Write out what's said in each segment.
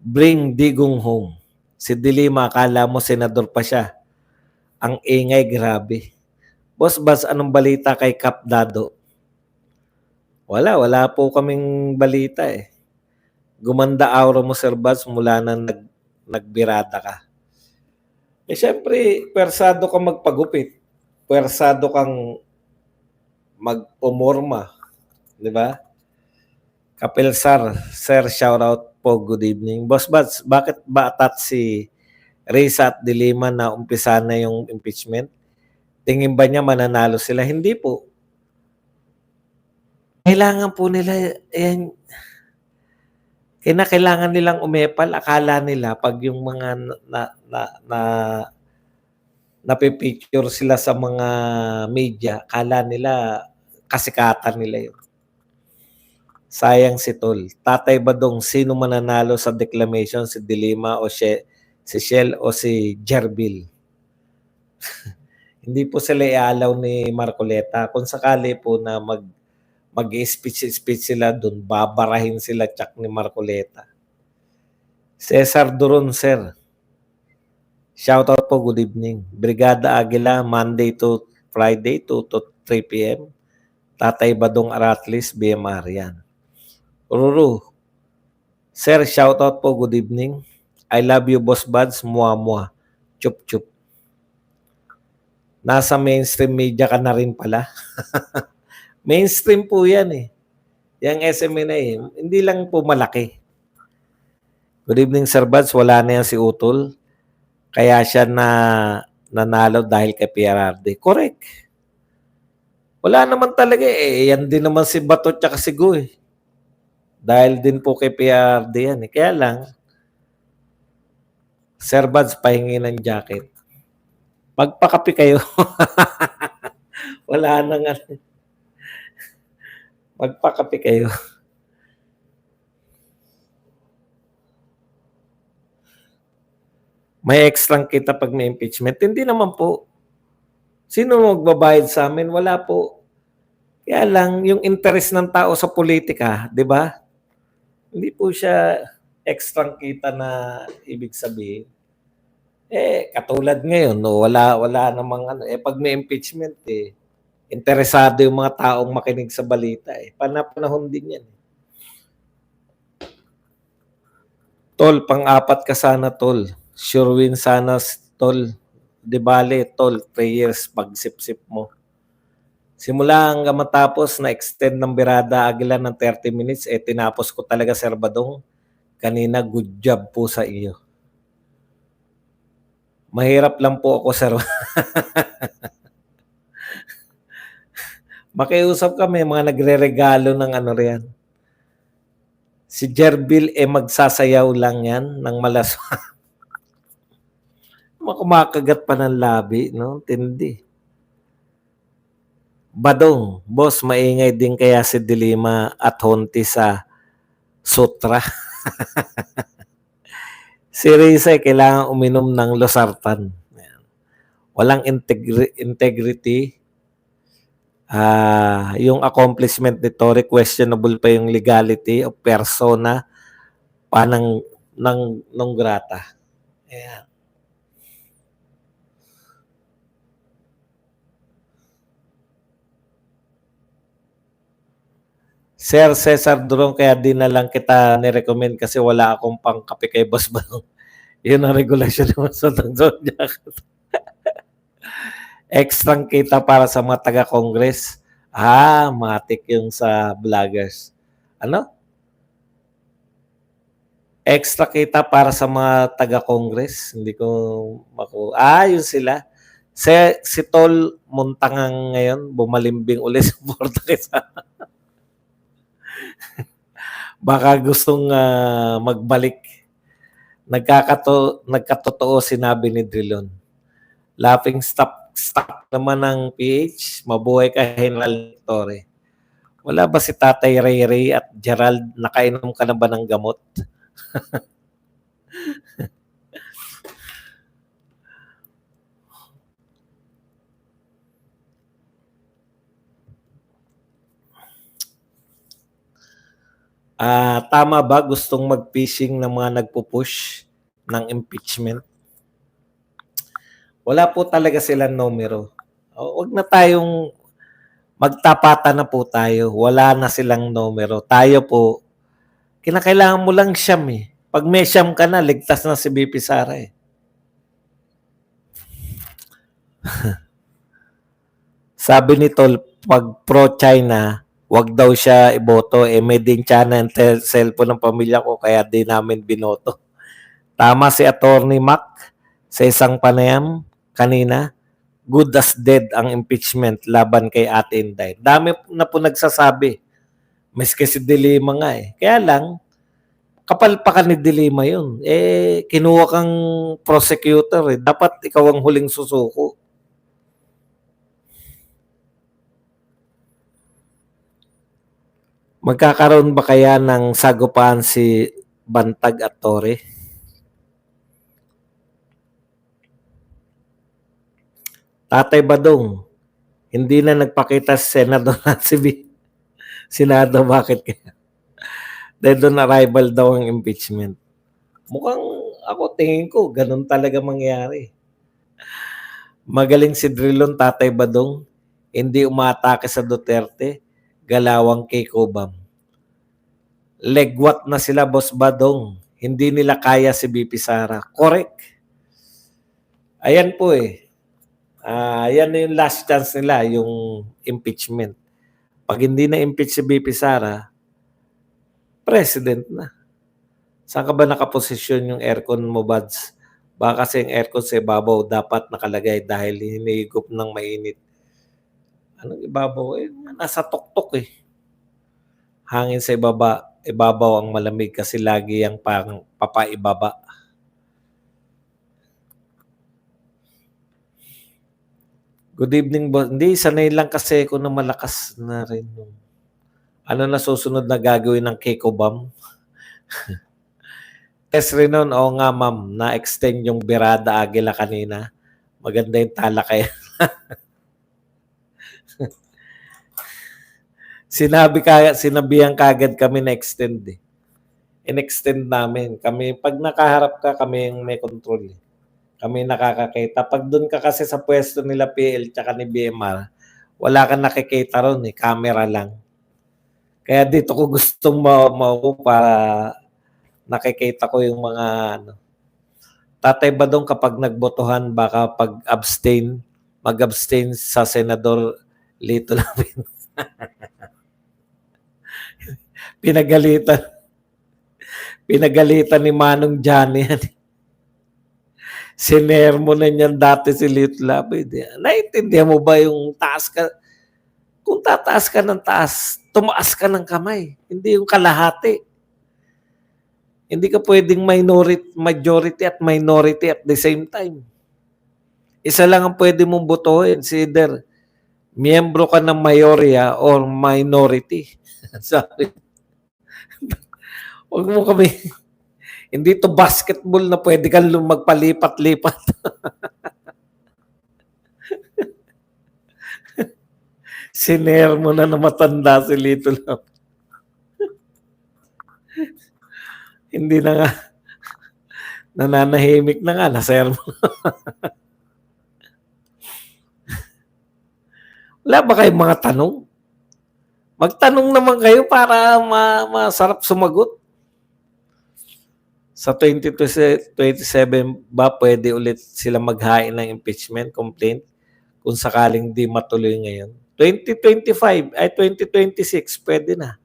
Bring Digong home. Si Dilima, akala mo senador pa siya. Ang ingay, grabe. Boss Baz, anong balita kay Kap Dado? Wala po kaming balita eh. Gumanda aura mo, Sir Baz, mula na nagbirada ka. Eh, syempre, pwersado kang magpagupit. Pwersado kang magpumorma. Di ba? Kapilsar, Sir, shoutout po, good evening. Boss Baz, bakit ba atat si Risa at Dilima na umpisa na yung impeachment? Tingin ba niya mananalo sila? Hindi po. Kailangan po nila, kinakailangan nilang umepal. Akala nila pag yung mga napipicture sila sa mga media, akala nila kasikatan nila yun. Sayang si Tol. Tatay Badong, sino mananalo sa declamation? Si Dilima o si Shell o si Jerbil? Hindi po sila ialaw ni Marcoleta. Kung sakali po na mag-speech sila doon, babarahin sila tsak ni Marcoleta. Cesar Duron, sir. Shoutout po, good evening. Brigada Aguila, Monday to Friday, 2 to 3 p.m. Tatay Badong Aratlis, BMR yan. Ruru. Sir, shoutout po, good evening. I love you, Boss Buds, mua. Chup chup. Nasa mainstream media ka na rin pala. Mainstream po yan eh. Yang SMNA eh. Hindi lang po malaki. Good evening, Sir Buds. Wala na yan si Utol. Kaya siya nanalo dahil kay PRRD. Correct. Wala naman talaga eh. Yan din naman si Bato tsaka si Gu eh. Dahil din po kay PRRD yan eh. Kaya lang, Sir Buds, pahingi ng jacket. Magpakapi kayo. Wala nang ano. Magpakapi kayo. May extra kita pag may impeachment. Hindi naman po. Sino magbabayad sa amin? Wala po. Kaya lang, yung interest ng tao sa politika, di ba? Hindi po siya extra kita na ibig sabihin. Eh, katulad ngayon, no, wala namang ano. Eh, pag may impeachment, eh, interesado yung mga taong makinig sa balita. Eh. Panahon din yan. Tol, pang-apat ka sana, Tol. Sure win sana, Tol. Di bale, Tol, 3 years pag-sip-sip mo. Simula hanggang matapos na extend ng Birada Aguila ng 30 minutes, eh tinapos ko talaga, Sir Badong. Kanina, good job po sa iyo. Mahirap lang po ako, Sir. Makiusap kami, mga nagre-regalo ng ano riyan. Si Jerbil, eh magsasayaw lang yan ng malaswa. Kumakagat pa ng labi, no? Tindi. Badong, boss, maingay din kaya si Dilima at Honti sa sutra. Si Risa kailangan uminom ng losartan. Walang integrity. Yung accomplishment ni Tory, questionable pa yung legality of persona panang ng grata. Ayan. Sir Cesar Durong, kaya din na lang kita nirecommend kasi wala akong pangkape kay Boss Balong. Yun ang regulasyon naman sa Zodiac. Extrang kita para sa mga taga-Congress. Matik yung sa vloggers. Ano? Extra kita para sa mga taga-Congress. Hindi ko yun sila. Si Tol Muntangang ngayon, bumalimbing ulit sa Portuguese. Baka gustong magbalik. Nagkatotoo sinabi ni Drilon. Laughing stock naman ng PH. Mabuhay ka, General Torre. Wala ba si Tatay Ray at Gerald? Nakainom ka na ba ng gamot? Tama ba gustong mag-fishing ng mga nagpo-push ng impeachment? Wala po talaga silang numero. Wag na tayong magtapatan na po tayo. Wala na silang numero. Tayo po, kinakailangan mo lang siyam eh. Pag may siyam ka na, ligtas na si BP Sara eh. Sabi ni Tol, pag pro-China, wag daw siya iboto. Made in China ang cellphone ng pamilya ko, kaya di namin binoto. Tama si Attorney Mac sa isang panayam kanina. Good as dead ang impeachment laban kay Ate Inday. Dami na po nagsasabi. Miski si Dilima nga eh. Kaya lang, kapalpakan ni Dilima yun. Kinuha kang prosecutor eh. Dapat ikaw ang huling susuko. Magkakaroon ba kaya ng sagupaan si Bantag at Torre? Tatay Badong, hindi na nagpakita sa Senado na si Senado, bakit kaya? Dahil doon arrival daw ang impeachment. Mukhang ako tingin ko, ganun talaga mangyari. Magaling si Drilon, Tatay Badong, hindi umatake sa Duterte, galawang kay Cobam. Legwat na sila, Boss Badong. Hindi nila kaya si BP Sara. Correct. Ayan po eh. Yan na yung last chance nila, yung impeachment. Pag hindi na impeach si BP Sara, president na. Saan ka ba nakaposisyon yung aircon mo, Buds? Baka kasi yung aircon sa ibabaw dapat nakalagay dahil hinihigop ng mainit. Anong ibabaw? Nasa tuktok eh. Hangin sa ibabaw ang malamig kasi lagi yung pang papaibaba. Good evening, boss. Hindi, sanay lang kasi ako na malakas na rin. Ano na susunod na gagawin ng Keiko Bomb? Test rin nun, oo nga ma'am, na-extend yung Birada Agila kanina. Maganda yung talakay. Sinabihan kagad kami na extend eh. In-extend namin. Kami, pag nakaharap ka, kami yung may control eh. Kami nakakakita. Pag doon ka kasi sa pwesto nila PL tsaka ni BMR, wala kang nakikita ron eh, camera lang. Kaya dito ko gustong maupo para nakikita ko yung mga ano. Tatay Badong kapag nagbotohan, baka pag-abstain, mag-abstain sa Senador Lito namin. Pinagalitan ni Manong Johnny yan. Sinermo na niyan dati si Lito Lapid. Naiintindihan mo ba yung taas ka? Kung tataas ka ng taas, tumaas ka ng kamay. Hindi yung kalahati. Hindi ka pwedeng majority at minority at the same time. Isa lang ang pwede mong botohin. Either miyembro ka ng mayorya or minority. Sorry. Huwag mo kami. Hindi to basketball na pwede kang magpalipat-lipat. Sinermo na matanda si Lito lang. Hindi na nga. Nananahimik na nga. Nasermo. Wala ba kayong mga tanong? Magtanong naman kayo para masarap sumagot. Sa 2027 ba pwede ulit sila maghain ng impeachment complaint kung sakaling di matuloy ngayon? 2025 ay 2026 pwede na.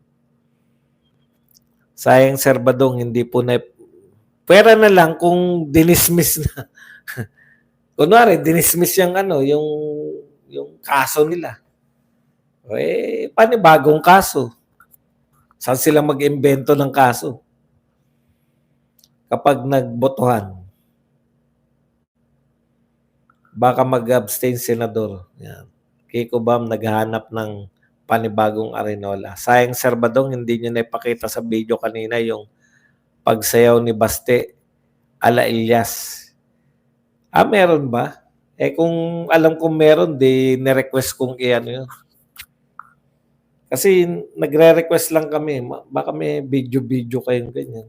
Sayang Sir Badong, hindi po na pwera na lang kung dinismiss na. Kunwari, dinismiss yung ano, yung kaso nila. Panibagong kaso. Saan sila mag-imbento ng kaso? Kapag nagbotohan, baka mag-abstain senador. Yan. Kiko Bam naghahanap ng panibagong arenola. Sayang Sir Badong, hindi nyo na ipakita sa video kanina yung pagsayaw ni Baste ala Ilyas. Meron ba? Kung alam kong meron, di nirequest kong i-ano yun. Kasi nagre-request lang kami, baka may video-video kayong ganyan.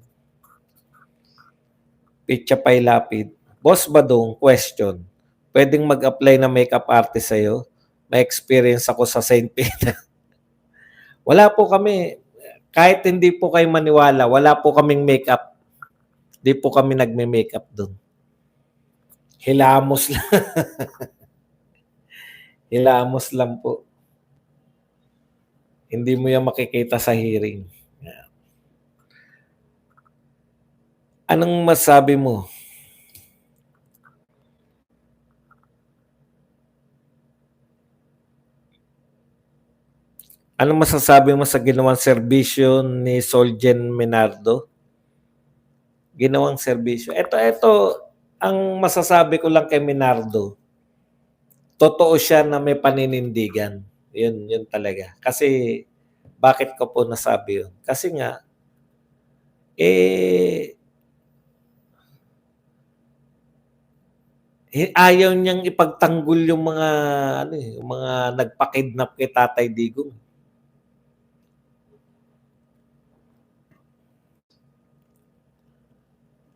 Pitsa Pay Lapid. Boss Badong, question. Pwedeng mag-apply na makeup artist sa'yo? May experience ako sa St. Peter. Wala po kami. Kahit hindi po kayo maniwala, wala po kaming makeup. Hindi po kami nagme-makeup doon. Hilamos lang. Hilamos lang po. Hindi mo yan makikita sa hearing. Anong masabi mo? Anong masasabi mo sa ginawang serbisyo ni Soljen Menardo? Ginawang serbisyo. Ito, ang masasabi ko lang kay Menardo, totoo siya na may paninindigan. Yun talaga. Kasi, bakit ko po nasabi yun? Kasi nga, ayaw niyang ipagtanggol yung mga yung mga nagpakidnap kay Tatay Digong.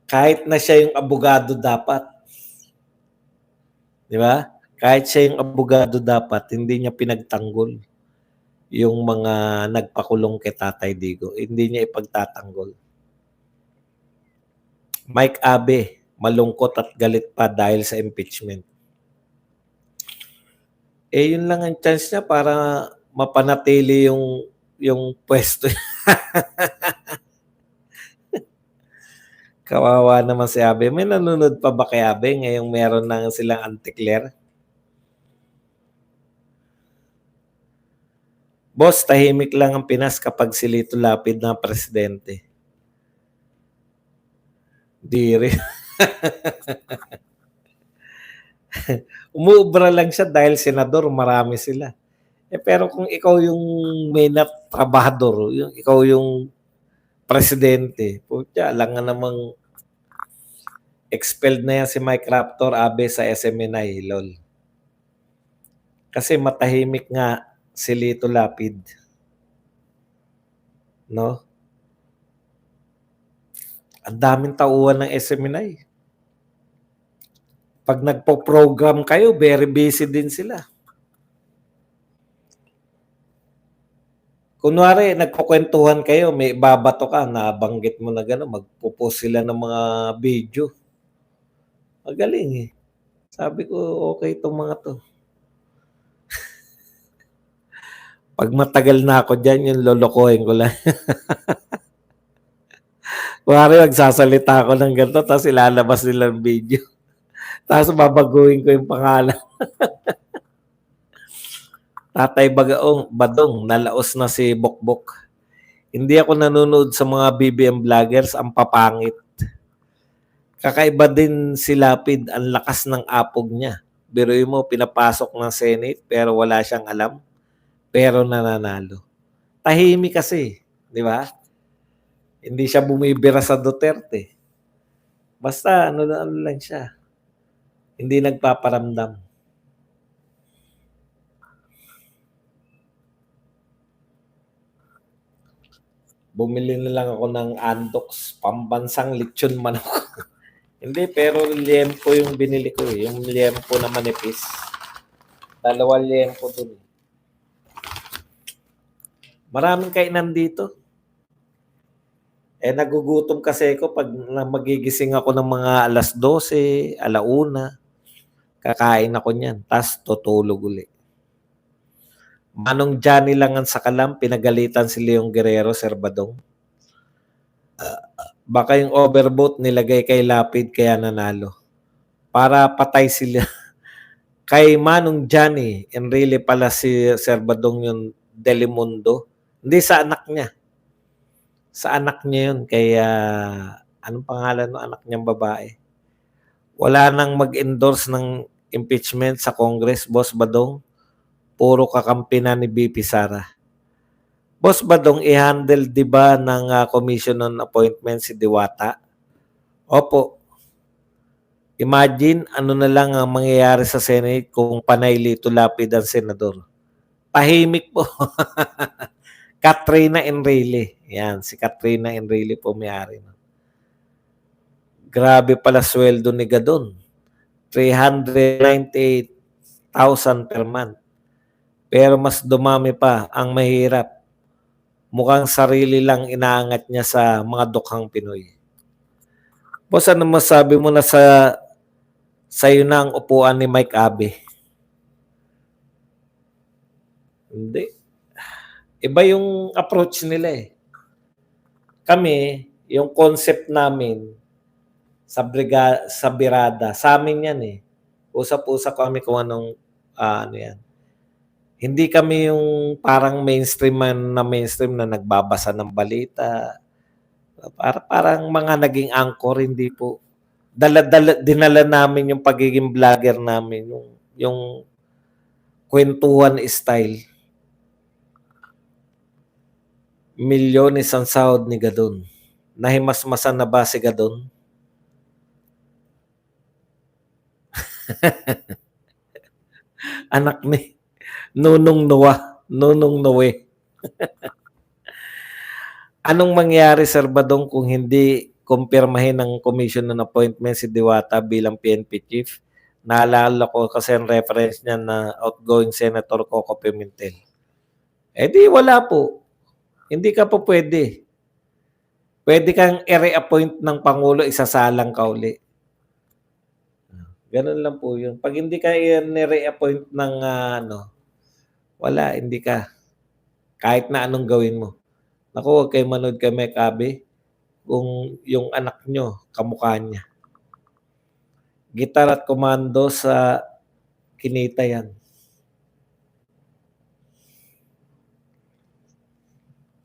Kahit na siya yung abogado dapat. Di ba? Kahit siya yung abogado dapat, hindi niya pinagtanggol yung mga nagpakulong kay Tatay Digong. Hindi niya ipagtatanggol. Mike Abe, malungkot at galit pa dahil sa impeachment. Yun lang ang chance niya para mapanatili yung pwesto. Kawawa naman si Abe. May nanonood pa ba kay Abe ngayong meron na silang anti-Claire? Boss, tahimik lang ang Pinas kapag si Lito Lapid na presidente. Di rin. Umuubra lang siya dahil senador, marami sila. Pero kung ikaw yung main trabahador, ikaw yung presidente, putya, lang nga namang expelled na yan si Mike Raptor Abe sa SMNI, lol. Kasi matahimik nga si Lito Lapid. No? Ang daming tauhan ng SMNI. Pag nagpo-program kayo, very busy din sila. Kunwari, nagkukwentuhan kayo, may babato ka, nabanggit mo na gano'n, magpo-post sila ng mga video. Magaling eh. Sabi ko, okay itong mga to. Pag matagal na ako dyan, yung lolokohin ko lang. Kunwari, magsasalita ako ng ganito, tapos ilalabas nila ng video. Tapos babaguhin ko yung pangalan. Tatay Badong, nalaos na si Bokbok. Hindi ako nanonood sa mga BBM vloggers, ang papangit. Kakaiba din si Lapid, ang lakas ng apog niya. Biruin mo, pinapasok ng Senate pero wala siyang alam. Pero nananalo. Tahimik kasi, di ba? Hindi siya bumibira sa Duterte. Basta ano lang siya. Hindi nagpaparamdam. Bumili na lang ako ng Andox, pambansang lechon manok. Hindi, pero liempo yung binili ko eh. Yung liempo na manipis. 2 liempo dun. Maraming kainan dito. Nagugutom kasi ako pag magigising ako ng mga alas 12, alauna. Kakain ako niyan. Tapos tutulog uli. Manong Johnny lang ang sakalam, pinagalitan si Leong Guerrero, Sir Badong. Baka yung overvote nilagay kay Lapid kaya nanalo. Para patay sila. Kay Manong Johnny, and really pala si Sir Badong yung Delimundo. Hindi sa anak niya. Sa anak niya yun. Kaya, anong pangalan ng anak niyang babae? Wala nang mag-endorse ng impeachment sa Congress, Boss Badong. Puro kakampi na ni BP Sara. Boss Badong, i-handle di ba ng Commission on Appointment si Diwata? Opo. Imagine ano na lang ang mangyayari sa Senate kung panay Lito Lapid ang senador. Tahimik po. Katrina Enrile. Yan, si Katrina Enrile po may-ari. Grabe pala sweldo ni Gadon. 398,000 per month. Pero mas dumami pa ang mahirap. Mukhang sarili lang inaangat niya sa mga dukhang Pinoy. Boss, ano masabi mo na sa'yo na ang upuan ni Mike Abe? Hindi. Iba yung approach nila eh. Kami, yung concept namin sa birada, sa amin yan eh. Usap-usap kami kung anong ano yan. Hindi kami yung parang mainstream na nagbabasa ng balita. Parang mga naging anchor, hindi po. Dinala namin yung pagiging vlogger namin, yung kwentuhan style. Milyones ang sahod ni Gadon. Nahimasmasan na ba si Gadon? Anak ni Nunong Noe. Anong mangyari, Sir Badong, kung hindi kumpirmahin ng commission ng appointment si Diwata bilang PNP chief? Naalala ko kasi ang reference niya na outgoing Senator Coco Pimentel. Eh di wala po. Hindi ka po pwede. Pwede kang i-reappoint ng Pangulo, isasalang ka uli. Ganun lang po yun. Pag hindi ka i-reappoint ng wala, hindi ka. Kahit na anong gawin mo. Naku, huwag kayo manood kay Mike Abe kung yung anak nyo, kamukha niya. Gitar at komando sa kinita yan.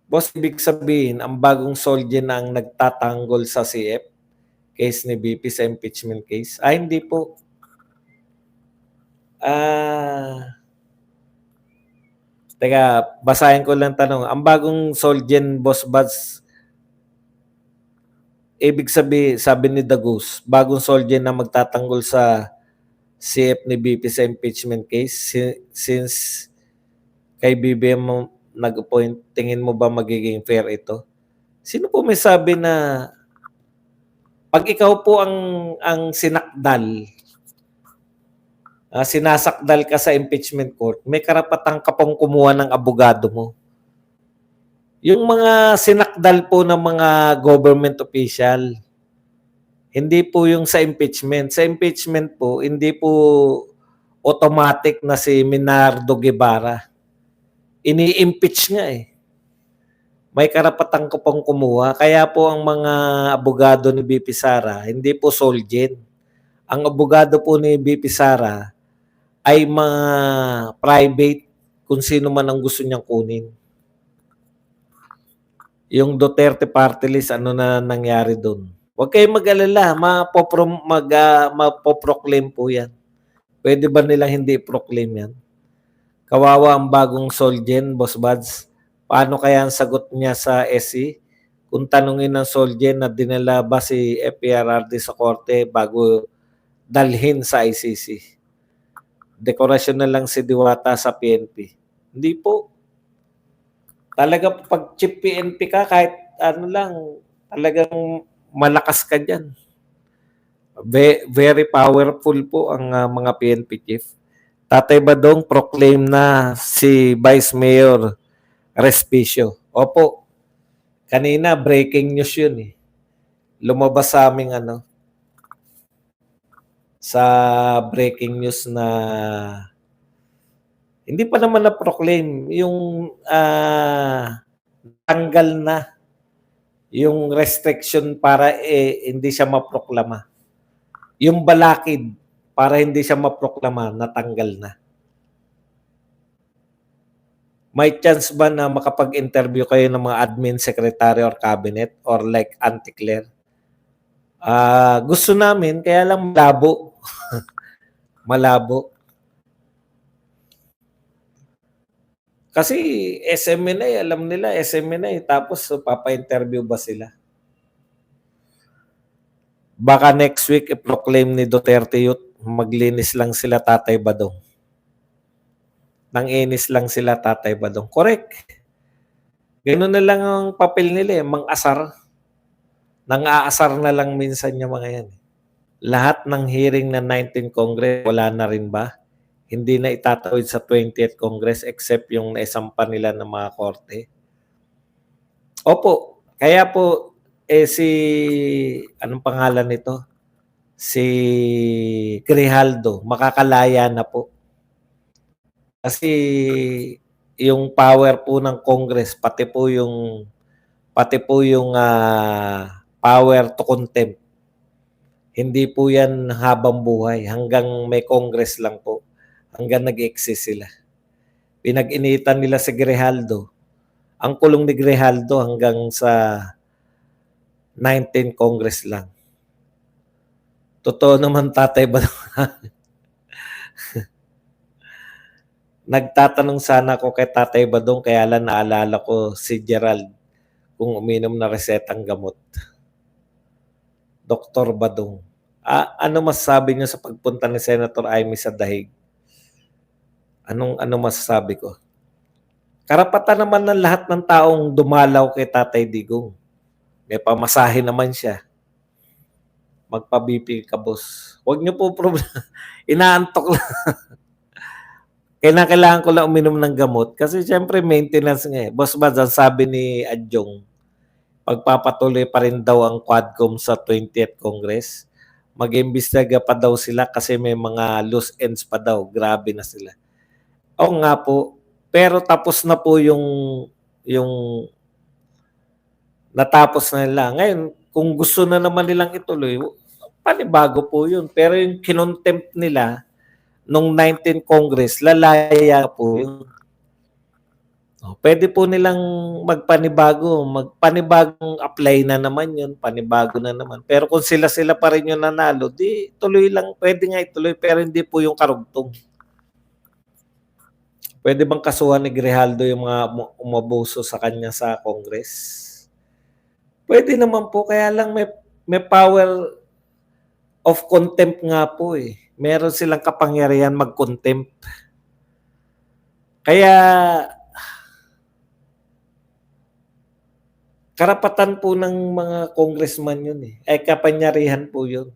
Boss, ibig sabihin, ang bagong soldier na ang nagtatanggol sa CF, case ni BP sa impeachment case. Hindi po. Teka, basahin ko lang tanong. Ang bagong Solgen, Boss Buds, ibig sabi ni Dagus, bagong Solgen na magtatanggol sa CF ni BP sa impeachment case, since kay BBM nag-appoint, tingin mo ba magiging fair ito? Sino po may sabi na pag ikaw po ang sinakdal, sinasakdal ka sa impeachment court, may karapatan ka pong kumuha ng abogado mo. Yung mga sinakdal po ng mga government official, hindi po yung sa impeachment. Sa impeachment po, hindi po automatic na si Minardo Guevara. Ini-impeach nga eh. May karapatan ko pong kumuha. Kaya po ang mga abogado ni BP Sara, hindi po Solgen. Ang abogado po ni BP Sara ay mga private kung sino man ang gusto niyang kunin. Yung Duterte party list, ano na nangyari doon? Huwag kayong mag-alala, mapoproclaim po yan. Pwede ba nilang hindi proclaim yan? Kawawa ang bagong Solgen, Boss Buds. Paano kaya ang sagot niya sa SC? Kung tanungin ng Solgen na dinala ba si FPRRD sa korte bago dalhin sa ICC? Dekorasyon na lang si Diwata sa PNP. Hindi po. Talaga pag chief PNP ka, kahit ano lang, talagang malakas ka dyan. Very powerful po ang mga PNP chief. Tatay Badong, proclaim na si Vice Mayor Respicio. Opo, kanina breaking news yun eh. Lumabas sa aming sa breaking news na hindi pa naman na-proclaim yung tanggal na yung restriction para hindi siya maproklama. Yung balakid para hindi siya maproklama, natanggal na. May chance ba na makapag-interview kayo ng mga admin secretary or cabinet or like Auntie Claire? Gusto namin, kaya lang malabo. Malabo. Kasi SMNA, alam nila SMNA, tapos papa-interview ba sila? Baka next week i-proclaim ni Duterte Youth, maglinis lang sila Tatay Badong. Nang inis lang sila Tatay Badong. Correct. Gano'n na lang ang papel nila, eh, mang-asar. Nang-aasar na lang minsan yung mga 'yan, eh. Lahat ng hearing ng 19th Congress wala na rin ba? Hindi na itatawid sa 20th Congress except yung naisampa nila ng mga korte? Opo, kaya po, eh, si anong pangalan nito, si Grijaldo makakalaya na po. Kasi yung power po ng Congress pati po yung power to contempt, hindi po 'yan habang buhay, hanggang may Congress lang po, hanggang nag-exist sila. Pinag-initan nila si Grijaldo, ang kulong ni Grijaldo hanggang sa 19th Congress lang. Totoo naman, Tatay Badong. Nagtatanong sana ako kay Tatay Badong, kaya lang naalala ko si Gerald kung uminom na resetang gamot. Doktor Badong. Ano masasabi niyo sa pagpunta ni Senator Amy sa dahig? Ano masasabi ko? Karapatan naman ng lahat ng taong dumalaw kay Tatay Digong. May pamasahe naman siya. Magpa-BP ka, boss. Huwag niyo po problema. Inaantok lang. Kailangan ko lang uminom ng gamot kasi siyempre maintenance nga, eh. Boss Mads, ang sabi ni Adjong, pagpapatuloy pa rin daw ang Quadcom sa 20th Congress. Mag-imbestiga pa daw sila kasi may mga loose ends pa daw. Grabe na sila. Oo nga po. Pero tapos na po yung natapos na nila. Ngayon, kung gusto na naman nilang ituloy, panibago po yun. Pero yung kinontempt nila nung 19th Congress, lalaya po yun. Pwede po nilang magpanibagong apply na naman yun, panibago na naman. Pero kung sila-sila pa rin yung nanalo, di tuloy lang, pwede nga ituloy, pero hindi po yung karugtong. Pwede bang kasuhan ni Grijaldo yung mga umabuso sa kanya sa Congress? Pwede naman po, kaya lang may power of contempt nga po, eh. Meron silang kapangyarihan mag-contempt. Kaya karapatan po ng mga congressman yun, eh. Ay kapangyarihan po yun.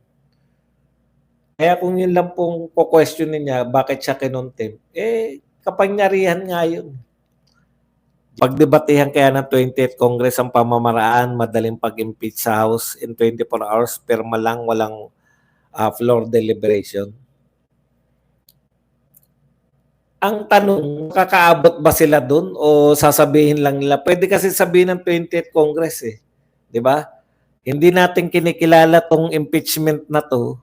Kaya kung yun lang pong ko-questionin niya, bakit siya kinontempt, eh kapangyarihan nga yun. Pagdebatehan kaya ng 20th Congress ang pamamaraan, madaling pag-impeach sa House in 24 hours, pirma lang, walang floor deliberation. Ang tanong, makakaabot ba sila doon o sasabihin lang nila? Pwede kasi sabihin ng 20th Congress, eh. 'Di ba? Hindi natin kinikilala tong impeachment na to,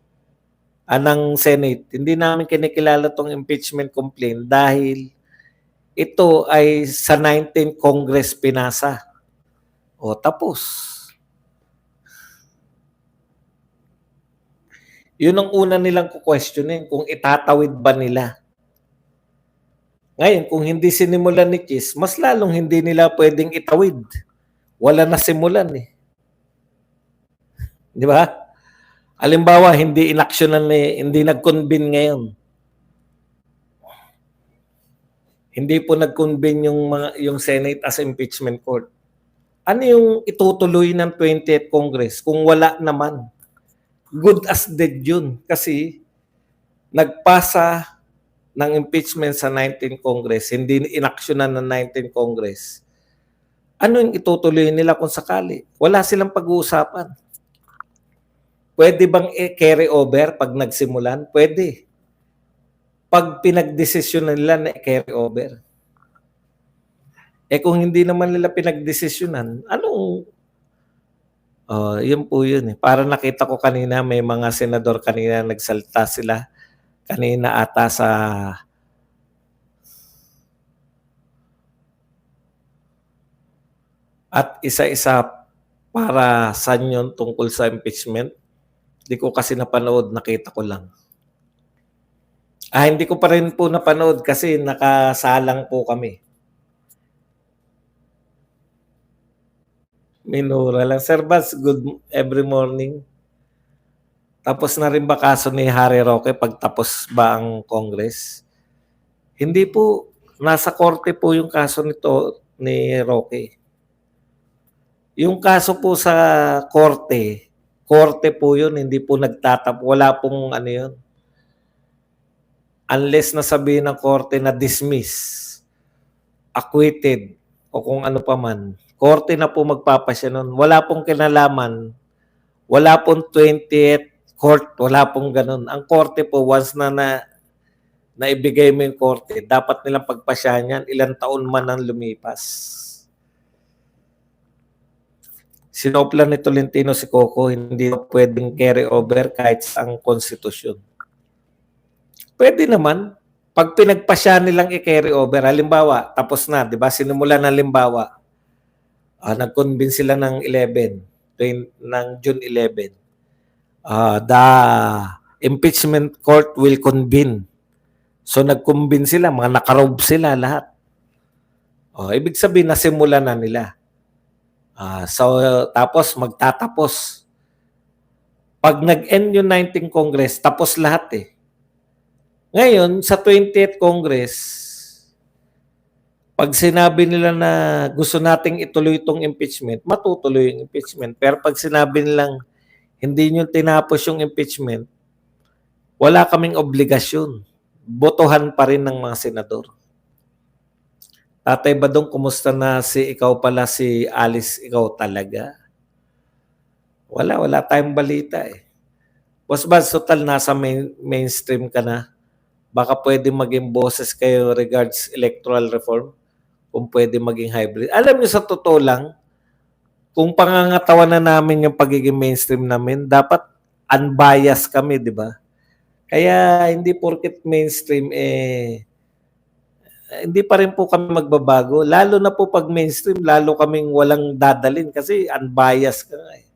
ng Senate. Hindi namin kinikilala tong impeachment complaint dahil ito ay sa 19th Congress pinasa. O tapos. Yun ang una nilang kukwestiyonin, kung itatawid ba nila. Ngayon, kung hindi sinimulan ni Chis, mas lalong hindi nila pwedeng itawid. Wala na simulan, eh. Di ba? Halimbawa, hindi inaksyonan, hindi nag-convene ngayon. Hindi po nag-convene yung Senate as impeachment court. Ano yung itutuloy ng 20th Congress kung wala naman? Good as dead yun. Kasi nagpasa ng impeachment sa 19th Congress, hindi inaksyonan ng 19th Congress. Ano yung itutuloy nila kung sakali? Wala silang pag-uusapan. Pwede bang carry over pag nagsimulan? Pwede. Pag pinagdesisyonan nila na carry over. Kung hindi naman nila pinagdesisyonan, anong yun po yun, eh. Para nakita ko kanina may mga senador kanina nagsalita sila kanina ata sa at isa-isa para saan yun tungkol sa impeachment. Hindi ko kasi napanood, nakita ko lang. Hindi ko pa rin po napanood kasi nakasalang po kami. Minura lang. Sir Bas, good every morning. Tapos na rin ba kaso ni Harry Roque pagtapos ba ang Congress? Hindi po. Nasa korte po yung kaso nito ni Roque. Yung kaso po sa korte, korte po yun, hindi po wala pong ano yun. Unless na sabihin ng korte na dismiss, acquitted, o kung ano pa man, korte na po magpapasya nun. Wala pong kinalaman, wala pong 20th court, wala pong ganun. Ang korte po, once na naibigay mo yung korte, dapat nilang pagpasyahan yan, ilang taon man ang lumipas. Sinopla ni Tolentino si Coco, hindi pwedeng carry over kahit sa ang konstitusyon. Pwede naman, pag pinagpasya nilang i-carry over, halimbawa, tapos na, di ba, sinimula ng halimbawa, nag-convince sila ng 11, ng June 11, the impeachment court will convene. So nag-convene sila, mga nakarob sila lahat. Ibig sabihin, nasimula na nila. So tapos magtatapos. Pag nag-end yung 19th Congress, tapos lahat eh. Ngayon, sa 20th Congress, pag sinabi nila na gusto nating ituloy itong impeachment, matutuloy yung impeachment. Pero pag sinabi nilang hindi nyo tinapos yung impeachment, wala kaming obligasyon. Botohan pa rin ng mga senador. Tatay Badong, kumusta na ikaw pala si Alice, ikaw talaga? Wala tayong balita eh. Boss Baz, total nasa mainstream ka na. Baka pwede maging boses kayo regards electoral reform. Kung pwede maging hybrid. Alam niyo sa totoo lang, kung pangangatawan na namin yung pagiging mainstream namin, dapat unbiased kami, di ba? Kaya hindi porket mainstream hindi pa rin po kami magbabago. Lalo na po pag mainstream, lalo kaming walang dadalin kasi unbiased ka nga eh.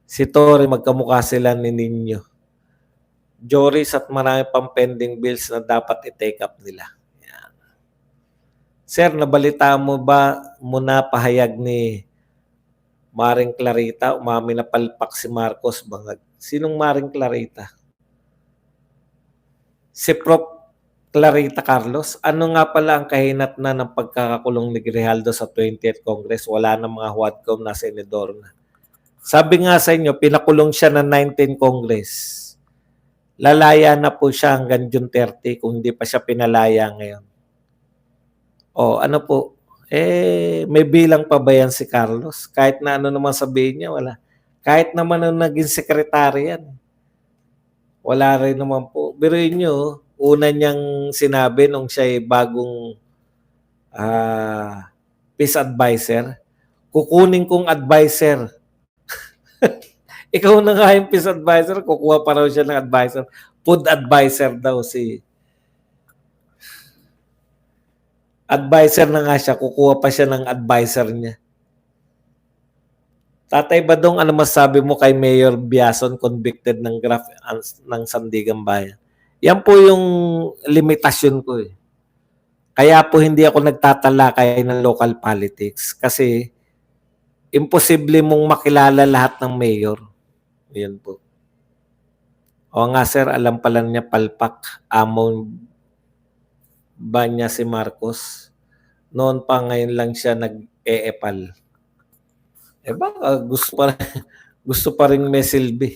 Si Tori, magkamukha sila ni Nino. Joris at marami pang pending bills na dapat i-take up nila. Yan. Sir, nabalita mo ba muna pahayag ni Maring Clarita, umami na palpak si Marcos Bangag? Sinong Maring Clarita? Si Prof. Clarita Carlos, ano nga pala ang kahinatnan ng pagkakakulong ni Grijaldo sa 20th Congress? Wala na mga Huadcom na senador na. Sabi nga sa inyo, pinakulong siya ng 19th Congress. Lalaya na po siya hanggang June 30 kung hindi pa siya pinalaya ngayon. Ano po? May bilang pa ba yan si Carlos? Kahit na ano naman sabihin niya, wala. Kahit naman ang naging sekretary yan. Wala rin naman po. Biruin nyo, una niyang sinabi nung siya ay bagong peace advisor, kukunin kong advisor. Ikaw na nga yung peace advisor, kukuha pa raw siya ng advisor. Food advisor daw si advisor na nga siya, kukuha pa siya ng advisor niya. Tatay Badong, ano masabi mo kay Mayor Biason convicted ng graft ng Sandigan Bayan? Yan po yung limitasyon ko eh. Kaya po hindi ako nagtatalakay ng local politics kasi imposible mong makilala lahat ng mayor. Yan po. Nga sir, alam pala niya palpak. Amon ba niya si Marcos? Noon pa, ngayon lang siya nag-eepal. Baka gusto pa rin may silbi.